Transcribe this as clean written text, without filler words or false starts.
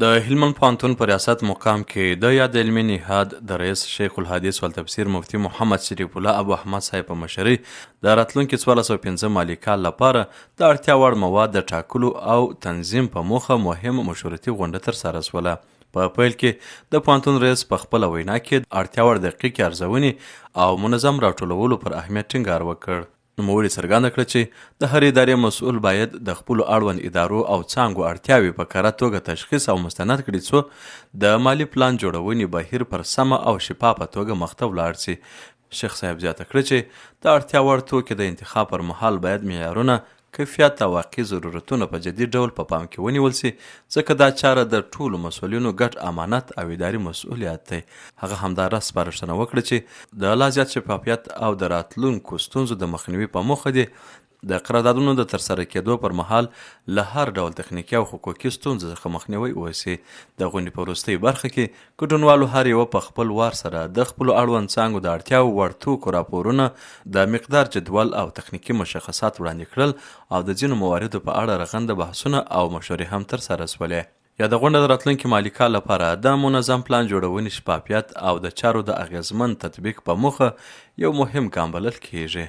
د هلمند پوهنتون په ریاست مقام کې د یاد علمي نهاد د رئیس شیخ الحدیث والتفسیر مفتي محمد شریف الله ابو احمد صاحب په مشرۍ د راتلونکي 1405 مالي کال لپاره د اړتیا وړ مواد د ټاکلو او تنظیم په موخه مهم مشورتي غونډه ترسره شوله. په پیل کې د پوهنتون رئیس په خپله وینا کې اړتیا وړ دقیقې ارزونې او منظم راټولولو پر اهمیت ټینګار وکړ. نوموړي څرګنده کړه چې د هرې ادارې مسؤل باید د خپلو اړوند ادارو او څانګو اړتیاوې په کره توګه تشخیص او مستند کړي څو د مالي پلان جوړونې بهیر پر سمه او شفافه توګه مخته ولاړ سي. شیخ صاحب زیاته کړه چې د اړتیا وړ توکي د انتخاب پر مهال باید معیارونه، کیفیت او واقعي ضرورتونه په جدي ډول په پام کې ونیول سي، ځکه دا چاره د ټولو مسؤلینو ګډ امانت او اداري مسؤلیت دی. هغه همداراز سپارښتنه وکړه چې د لا زیات شفافیت او د راتلونکو ستونزو د مخنیوي په موخه دې د قراردادونو د ترسره کېدو پر مهال له هر ډول تخنیکي او حقوقي ستونزو څخه مخنیوی وشي. د غونډې په وروستۍ برخه کې ګډونوالو هر یوه په خپل وار سره د خپلو اړوند څانګو د اړتیاوو وړ توکو راپورونه، د مقدار جدول او تخنیکي مشخصات وړاندې کړل او د ځینو مواردو په اړه رغنده بحثونه او مشورې هم ترسره شولې. یاده غونډه د راتلونکي مالي کال لپاره د منظم پلان جوړونې، شفافیت او د چارو د اغیزمن تطبیق په موخه یو مهم ګام بلل کیږي.